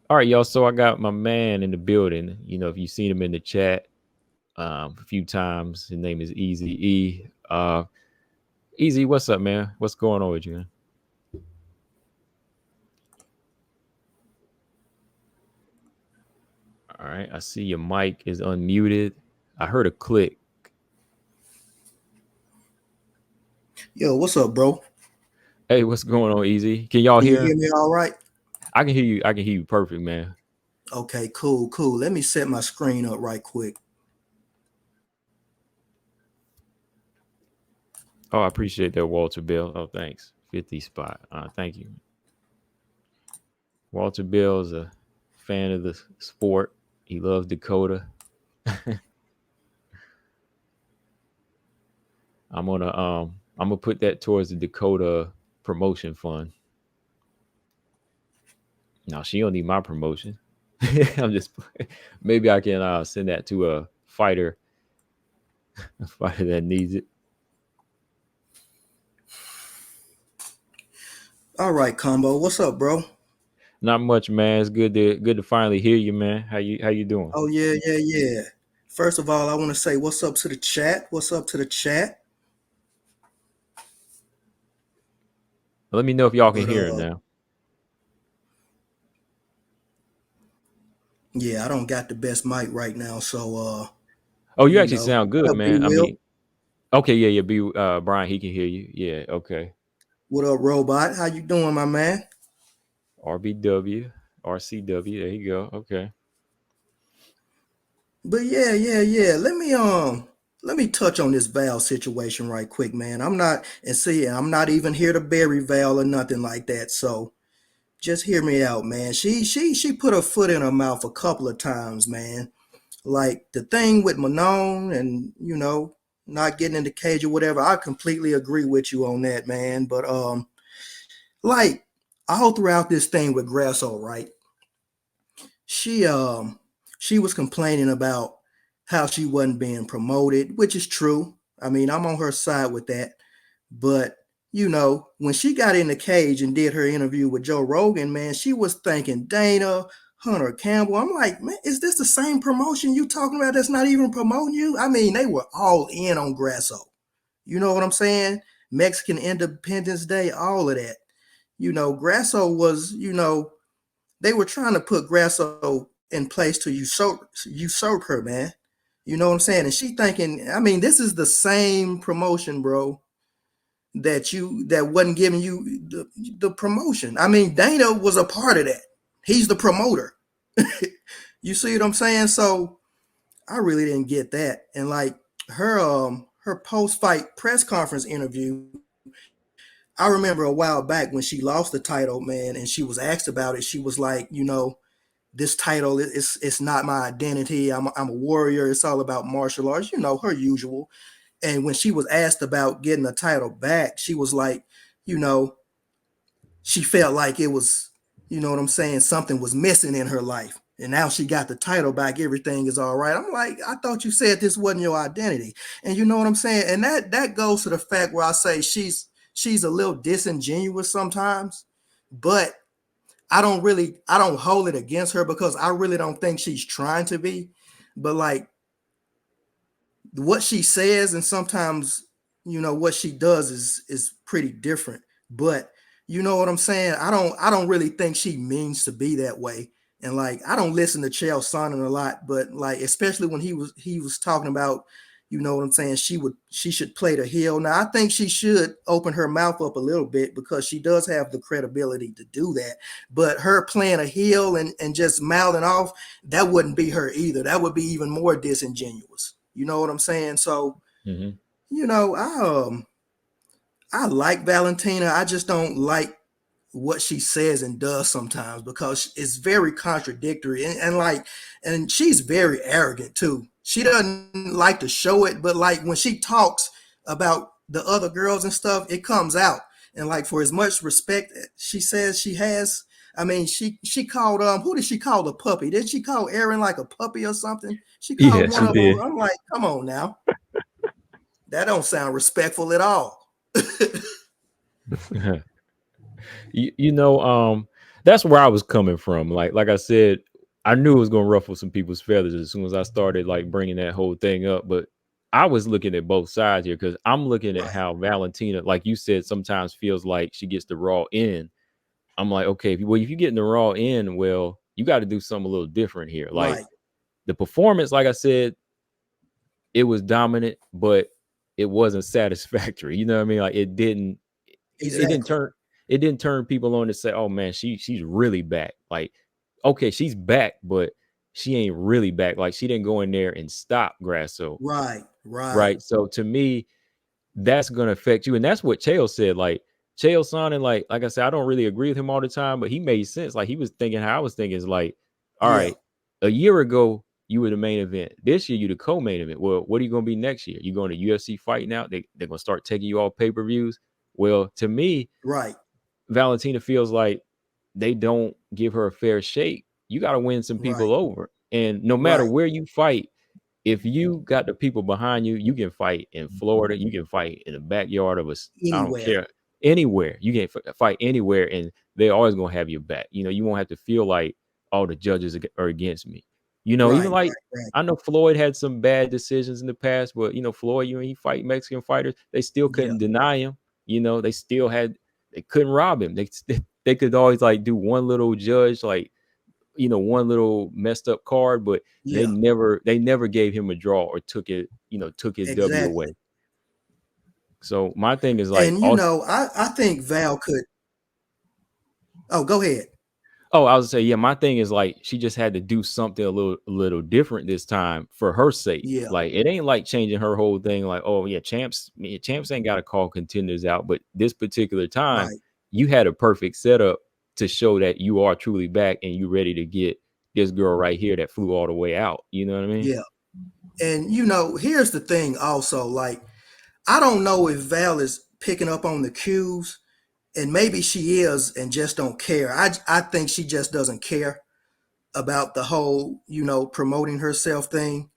All right, y'all. So I got my man in the building. You know, if you've seen him in the chat a few times, his name is EZE. EZE, what's up, man? What's going on with you, man? All right, I see your mic is unmuted. I heard a click. Yo, what's up, bro? Hey, what's going on, EZE? Can y'all Can you hear? hear me all right? I can hear you. I can hear you perfect, man. Okay, cool, cool. Let me set my screen up right quick. Oh, I appreciate that, Walter Bill. Oh, thanks. 50 spot. Thank you. Walter Bill is a fan of the sport. He loves Dakota. I'm gonna put that towards the Dakota promotion fund. Now she don't need my promotion. I'm just maybe I can send that to a fighter that needs it. All right, Combo. What's up, bro? Not much, man. It's good to finally hear you, man. How you doing? Oh yeah, yeah, yeah. First of all, I want to say what's up to the chat. What's up to the chat? Let me know if y'all can But hear him now. yeah, I don't got the best mic right now, so Oh, you you actually know, sound what good, up, B man. I Will? mean, okay, yeah, yeah. Be Brian, he can hear you. Yeah, okay. What up, Robot? How you doing, my man? RBW, RCW. There you go. Okay. But yeah, yeah, yeah. Let me touch on this Val situation right quick, man. I'm not even here to bury Val or nothing like that. So just hear me out, man. She put her foot in her mouth a couple of times, man. Like the thing with Manon and not getting in the cage or whatever. I completely agree with you on that, man. But like all throughout this thing with Grasso, right? She um she was complaining about how she wasn't being promoted, which is true. I mean, I'm on her side with that. But when she got in the cage and did her interview with Joe Rogan, man, she was thanking Dana, Hunter Campbell. I'm like, man, is this the same promotion you talking about that's not even promoting you? I mean, they were all in on Grasso. You know what I'm saying? Mexican Independence Day, all of that. Grasso was, they were trying to put Grasso in place to usurp her, man. You know what I'm saying? And she thinking, I mean, this is the same promotion, bro, that wasn't giving you the promotion. I mean, Dana was a part of that. He's the promoter. You see what I'm saying? So I really didn't get that. And like her post fight press conference interview, I remember a while back when she lost the title, man, and she was asked about it. She was like, this title is it's not my identity. I'm a warrior. It's all about martial arts. Her usual. And when she was asked about getting the title back, she was like, you know, she felt like it was, you know what I'm saying, something was missing in her life. And now she got the title back, everything is all right. I'm like, I thought you said this wasn't your identity. And you know what I'm saying? And that goes to the fact where I say she's a little disingenuous sometimes, but I don't hold it against her because I really don't think she's trying to be. But like what she says and sometimes what she does is pretty different. But you know what I'm saying? I don't really think she means to be that way. And like I don't listen to Chael Sonnen a lot, but like especially when he was talking about, you know what I'm saying, she should play the heel. Now I think she should open her mouth up a little bit because she does have the credibility to do that. But her playing a heel and just mouthing off, that wouldn't be her either. That would be even more disingenuous. You know what I'm saying? So, Hmm. you know, I like Valentina. I just don't like what she says and does sometimes because it's very contradictory and she's very arrogant too. She doesn't like to show it, but like when she talks about the other girls and stuff, it comes out. And like for as much respect she says she has, I mean, she called who did she call the puppy? Did she call Aaron like a puppy or something? She Yeah, called one she of them. did. I'm like, come on now, that don't sound respectful at all. you, you know, um, that's where I was coming from. Like I said, I knew it was gonna ruffle some people's feathers as soon as I started like bringing that whole thing up. But I was looking at both sides here because I'm looking at Right, how Valentina, like you said, sometimes feels like she gets the raw end. I'm like, okay, if you get in the raw end, well, you got to do something a little different here. Like right, the performance, like I said, it was dominant, but it wasn't satisfactory. You know what I mean? Like it didn't exactly. turn people on to say, "Oh man, she's really back." Like, okay, she's back, but she ain't really back. Like, she didn't go in there and stop Grasso, Right, right. right? So to me, that's gonna affect you, and that's what Chael said. Like Chael sounding like I said, I don't really agree with him all the time, but he made sense. Like he was thinking how I was thinking is like, all Yeah, right, a year ago you were the main event. This year you the co-main event. Well, what are you gonna be next year? You going to UFC fight now? They're gonna start taking you off pay-per-views. Well, to me, right, Valentina feels like they don't give her a fair shake. You got to win some right, people over. And no matter right. where you fight, if you got the people behind you, you can fight in Florida, you can fight in the backyard of us. I don't Anywhere. care. Anywhere. You can fight anywhere and they're always going to have your back. You know, you won't have to feel like all the judges are against me. You know, even Right, like right, right. I know Floyd had some bad decisions in the past, but you know, Floyd, he fight Mexican fighters, they still Yeah, couldn't deny him. You know, they couldn't rob him. They could always like do one little judge like one little messed up card, but yeah, they never gave him a draw or took his W exactly. away. So my thing is like And also I think Val could. Oh, go ahead. I was say, yeah, my thing is like she just had to do something a little different this time for her sake. Yeah, Like it ain't like changing her whole thing, like, oh yeah, champs ain't gotta call contenders out. But this particular time, right. you had a perfect setup to show that you are truly back and you ready to get this girl right here that flew all the way out. You know what I mean? Yeah. And here's the thing also, like, I don't know if Val is picking up on the cues, and maybe she is and just don't care. I think she just doesn't care about the whole, promoting herself thing.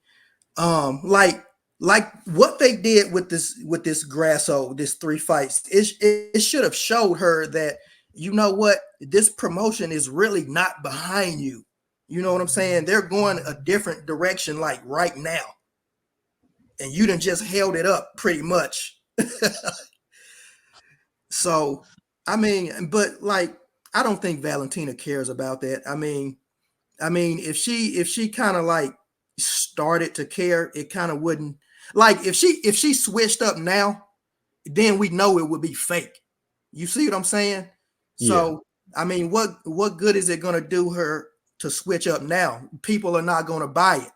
Like what they did with this Grasso, this 3 fights, it should have showed her that, what, this promotion is really not behind you. You know what I'm saying? They're going a different direction, like right now, and you done just held it up pretty much. So, I mean, but like, I don't think Valentina cares about that. I mean, if she kind of like started to care, it kind of wouldn't, like, if she switched up now, then we know it would be fake. You see what I'm saying? Yeah. So, I mean, what good is it going to do her to switch up now? People are not going to buy it.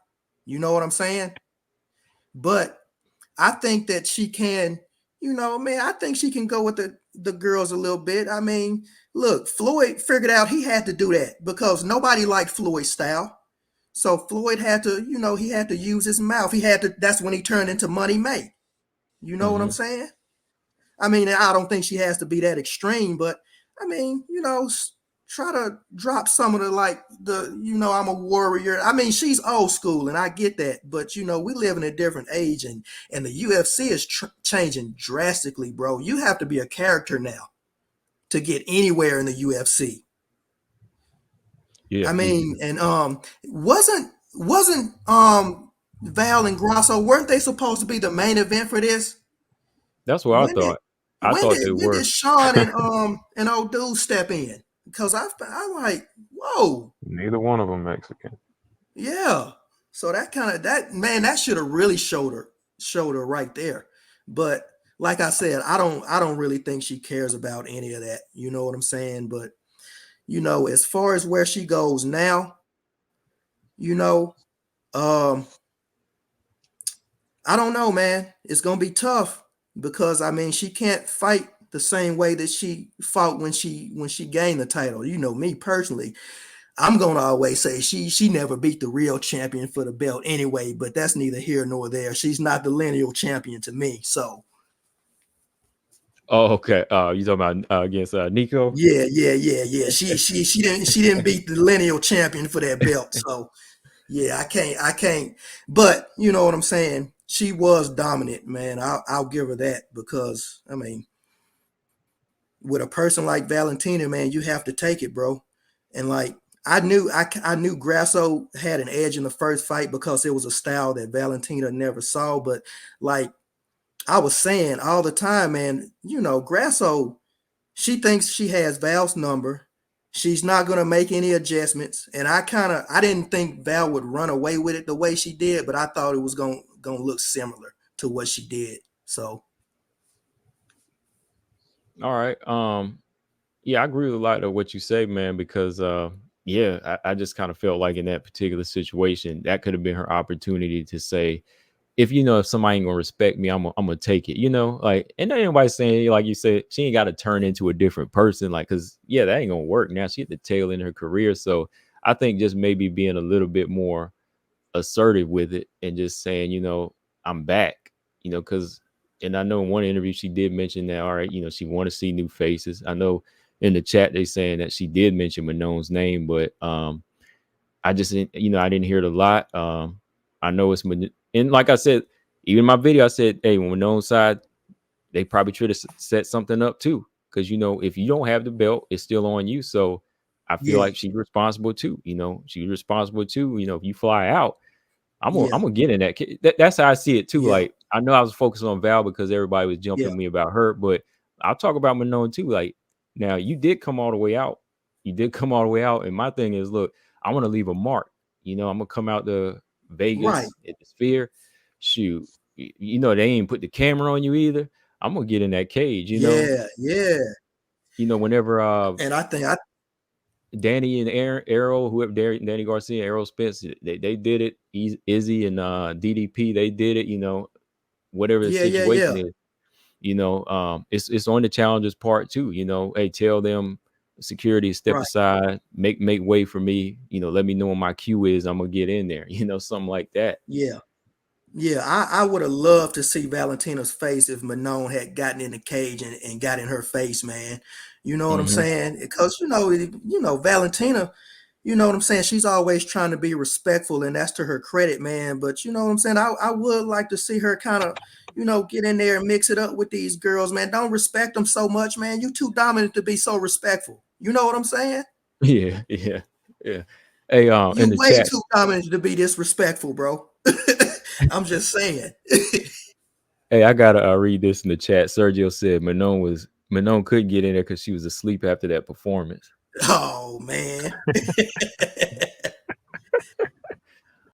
You know what I'm saying? But I think that she can, man, I think she can go with the girls a little bit. I mean, look, Floyd figured out he had to do that because nobody liked Floyd's style. So Floyd had to, he had to use his mouth. That's when he turned into Money May. You know what I'm Hmm. saying? I mean, I don't think she has to be that extreme, but I mean, try to drop some of the, like, I'm a warrior. I mean, she's old school and I get that, but we live in a different age, and the UFC is changing drastically, bro. You have to be a character now to get anywhere in the UFC. Yeah. I mean, and wasn't Val and Grasso, weren't they supposed to be the main event for this? That's what I When did thought. I when thought did they when did were. Sean and old dude step in? Because I'm like, whoa, Neither one of them Mexican. yeah. So that man, that should have really showed her right there. But like I said, I don't really think she cares about any of that. You know what I'm saying? But as far as where she goes now, you know, um, I don't know, man. It's gonna be tough because I mean she can't fight the same way that she fought when she gained the title. Me personally, I'm gonna always say she never beat the real champion for the belt anyway, but that's neither here nor there. She's not the lineal champion to me. So Oh, okay. You talking about against Nico? yeah, yeah, yeah, yeah. She didn't beat the lineal champion for that belt. So yeah, I can't. But you know what I'm saying. She was dominant, man. I'll give her that because I mean, with a person like Valentina, man, you have to take it, bro. And like I knew Grasso had an edge in the first fight because it was a style that Valentina never saw. But like I was saying all the time, man, Grasso, she thinks she has Val's number. She's not gonna make any adjustments. And I didn't think Val would run away with it the way she did, but I thought it was gonna look similar to what she did. So All right. Yeah, I agree with a lot of what you say, man, because yeah, I just kind of felt like in that particular situation, that could have been her opportunity to say, if somebody ain't gonna respect me, I'm gonna take it, like, and not anybody saying, like you said, she ain't got to turn into a different person, like, because yeah, that ain't gonna work. Now she at the tail end of her career, so I think just maybe being a little bit more assertive with it and just saying, I'm back, because, and I know in one interview she did mention that, all right, she want to see new faces. I know in the chat they saying that she did mention Manon's name, but I just didn't, I didn't hear it a lot. I know it's and like I said, even in my video, I said, hey, when Manon's side, they probably should have set something up too, because if you don't have the belt, it's still on you. So I feel yeah, like she's responsible too. She's responsible too. If you fly out, I'm gonna, yeah, I'm gonna get in that. That's how I see it too. yeah, Like, I know I was focusing on Val because everybody was yeah, jumping me about her, but I'll talk about Manon too. Like, now you did come all the way out. You did come all the way out, and my thing is, look, I want to leave a mark. I'm gonna come out to right. Vegas at the Sphere. Shoot, they ain't put the camera on you either. I'm gonna get in that cage. Yeah, yeah. Whenever And I think I Danny and Arrow, whoever Danny Garcia, Errol Spence, they did it. Izzy and DDP, they did it. Whatever the yeah, yeah, yeah, situation is, it's on the challengers part too. Hey, tell them security step right. aside, make way for me. Let me know when my cue is. I'm gonna get in there. Something like that. Yeah. Yeah, I would have loved to see Valentina's face if Manon had gotten in the cage and got in her face, man. You know what I'm Hmm. saying? Because Valentina, you know what I'm saying? She's always trying to be respectful, and that's to her credit, man. But you know what I'm saying? I would like to see her kind of, get in there and mix it up with these girls, man. Don't respect them so much, man. You too dominant to be so respectful. You know what I'm saying? Yeah, yeah, yeah. Hey, You in the way chat, too dominant to be disrespectful, bro. I'm just saying. hey, I gotta read this in the chat. Sergio said Manon couldn't get in there because she was asleep after that performance. Oh man.